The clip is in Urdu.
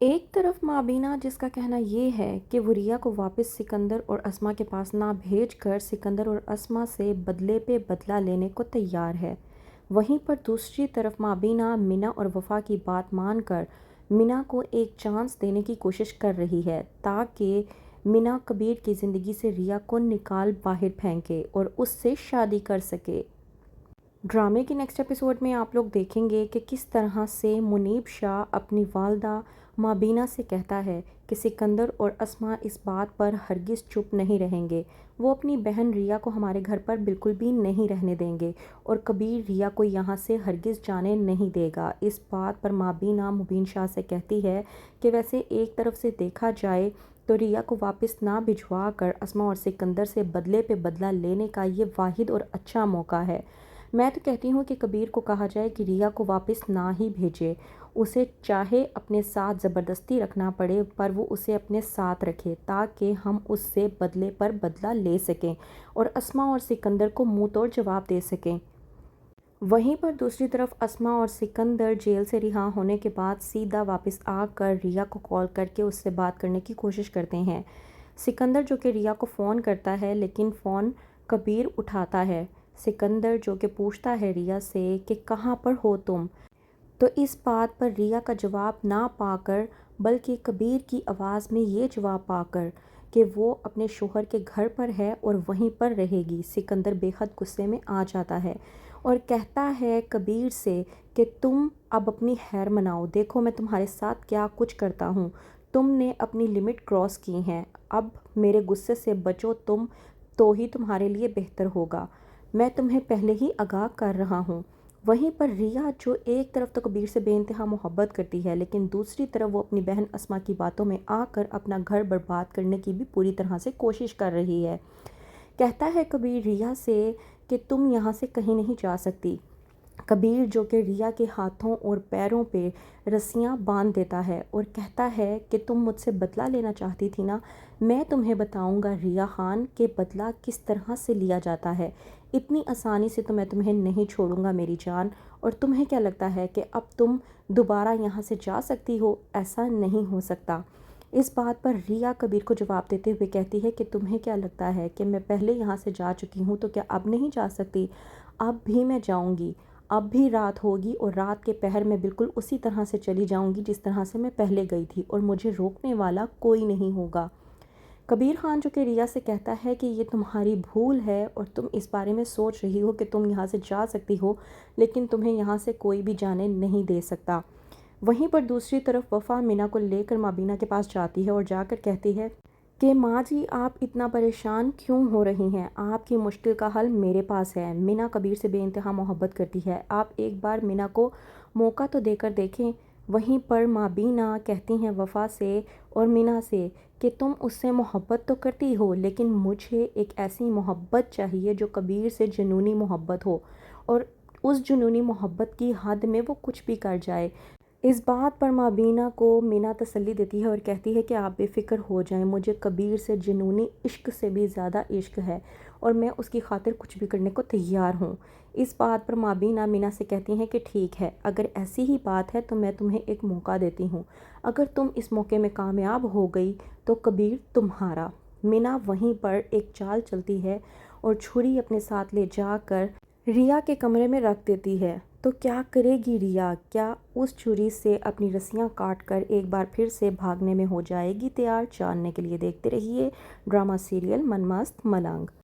ایک طرف مابینہ جس کا کہنا یہ ہے کہ وہ ریا کو واپس سکندر اور اسما کے پاس نہ بھیج کر سکندر اور اسما سے بدلے پہ بدلہ لینے کو تیار ہے، وہیں پر دوسری طرف مابینہ منیٰ اور وفا کی بات مان کر منیٰ کو ایک چانس دینے کی کوشش کر رہی ہے تاکہ منیٰ کبیر کی زندگی سے ریا کو نکال باہر پھینکے اور اس سے شادی کر سکے۔ ڈرامے کے نیکسٹ ایپیسوڈ میں آپ لوگ دیکھیں گے کہ کس طرح سے منیب شاہ اپنی والدہ مابینہ سے کہتا ہے کہ سکندر اور اسما اس بات پر ہرگز چپ نہیں رہیں گے، وہ اپنی بہن ریا کو ہمارے گھر پر بالکل بھی نہیں رہنے دیں گے اور کبیر ریا کو یہاں سے ہرگز جانے نہیں دے گا۔ اس بات پر مابینہ مبین شاہ سے کہتی ہے کہ ویسے ایک طرف سے دیکھا جائے تو ریا کو واپس نہ بھجوا کر اسما اور سکندر سے بدلے پہ بدلہ لینے کا یہ واحد اور اچھا موقع ہے۔ میں تو کہتی ہوں کہ کبیر کو کہا جائے کہ ریا کو واپس نہ ہی بھیجے، اسے چاہے اپنے ساتھ زبردستی رکھنا پڑے پر وہ اسے اپنے ساتھ رکھے تاکہ ہم اس سے بدلے پر بدلہ لے سکیں اور اسما اور سکندر کو منہ توڑ جواب دے سکیں۔ وہیں پر دوسری طرف اسما اور سکندر جیل سے رہا ہونے کے بعد سیدھا واپس آ کر ریا کو کال کر کے اس سے بات کرنے کی کوشش کرتے ہیں۔ سکندر جو کہ ریا کو فون کرتا ہے لیکن فون کبیر اٹھاتا ہے۔ سکندر جو کہ پوچھتا ہے ریا سے کہ کہاں پر ہو تم، تو اس بات پر ریا کا جواب نہ پا کر بلکہ کبیر کی آواز میں یہ جواب پا کر کہ وہ اپنے شوہر کے گھر پر ہے اور وہیں پر رہے گی، سکندر بے حد غصے میں آ جاتا ہے اور کہتا ہے کبیر سے کہ تم اب اپنی خیر مناؤ، دیکھو میں تمہارے ساتھ کیا کچھ کرتا ہوں، تم نے اپنی لمٹ کراس کی ہے، اب میرے غصے سے بچو تم تو ہی تمہارے لیے بہتر ہوگا، میں تمہیں پہلے ہی آگاہ کر رہا ہوں۔ وہیں پر ریا جو ایک طرف تو کبیر سے بے انتہا محبت کرتی ہے لیکن دوسری طرف وہ اپنی بہن اسما کی باتوں میں آ کر اپنا گھر برباد کرنے کی بھی پوری طرح سے کوشش کر رہی ہے۔ کہتا ہے کبیر ریا سے کہ تم یہاں سے کہیں نہیں جا سکتی۔ کبیر جو کہ ریا کے ہاتھوں اور پیروں پہ رسیاں باندھ دیتا ہے اور کہتا ہے کہ تم مجھ سے بدلہ لینا چاہتی تھی نا، میں تمہیں بتاؤں گا ریا خان کہ بدلہ کس طرح سے لیا جاتا ہے، اتنی آسانی سے تو میں تمہیں نہیں چھوڑوں گا میری جان، اور تمہیں کیا لگتا ہے کہ اب تم دوبارہ یہاں سے جا سکتی ہو، ایسا نہیں ہو سکتا۔ اس بات پر ریا کبیر کو جواب دیتے ہوئے کہتی ہے کہ تمہیں کیا لگتا ہے کہ میں پہلے یہاں سے جا چکی ہوں تو کیا اب نہیں جا سکتی، اب بھی میں جاؤں گی، اب بھی رات ہوگی اور رات کے پہر میں بالکل اسی طرح سے چلی جاؤں گی جس طرح سے میں پہلے گئی تھی اور مجھے روکنے والا کوئی نہیں ہوگا۔ کبیر خان جو کہ ریا سے کہتا ہے کہ یہ تمہاری بھول ہے اور تم اس بارے میں سوچ رہی ہو کہ تم یہاں سے جا سکتی ہو لیکن تمہیں یہاں سے کوئی بھی جانے نہیں دے سکتا۔ وہیں پر دوسری طرف وفا منیٰ کو لے کر مابینہ کے پاس جاتی ہے اور جا کر کہتی ہے کہ ماں جی آپ اتنا پریشان کیوں ہو رہی ہیں، آپ کی مشکل کا حل میرے پاس ہے۔ منیٰ کبیر سے بے انتہا محبت کرتی ہے، آپ ایک بار منیٰ کو موقع تو دے کر دیکھیں۔ وہیں پر مابینہ کہتی ہیں وفا سے اور منیٰ سے کہ تم اس سے محبت تو کرتی ہو لیکن مجھے ایک ایسی محبت چاہیے جو کبیر سے جنونی محبت ہو اور اس جنونی محبت کی حد میں وہ کچھ بھی کر جائے۔ اس بات پر مابینہ کو منیٰ تسلی دیتی ہے اور کہتی ہے کہ آپ بے فکر ہو جائیں، مجھے کبیر سے جنونی عشق سے بھی زیادہ عشق ہے اور میں اس کی خاطر کچھ بھی کرنے کو تیار ہوں۔ اس بات پر مابینہ منیٰ سے کہتی ہیں کہ ٹھیک ہے، اگر ایسی ہی بات ہے تو میں تمہیں ایک موقع دیتی ہوں، اگر تم اس موقع میں کامیاب ہو گئی تو کبیر تمہارا۔ منیٰ وہیں پر ایک چال چلتی ہے اور چھری اپنے ساتھ لے جا کر ریا کے کمرے میں رکھ دیتی ہے۔ تو کیا کرے گی ریا، کیا اس چھری سے اپنی رسیاں کاٹ کر ایک بار پھر سے بھاگنے میں ہو جائے گی تیار؟ جاننے کے لیے دیکھتے رہیے ڈرامہ سیریل من مست ملنگ۔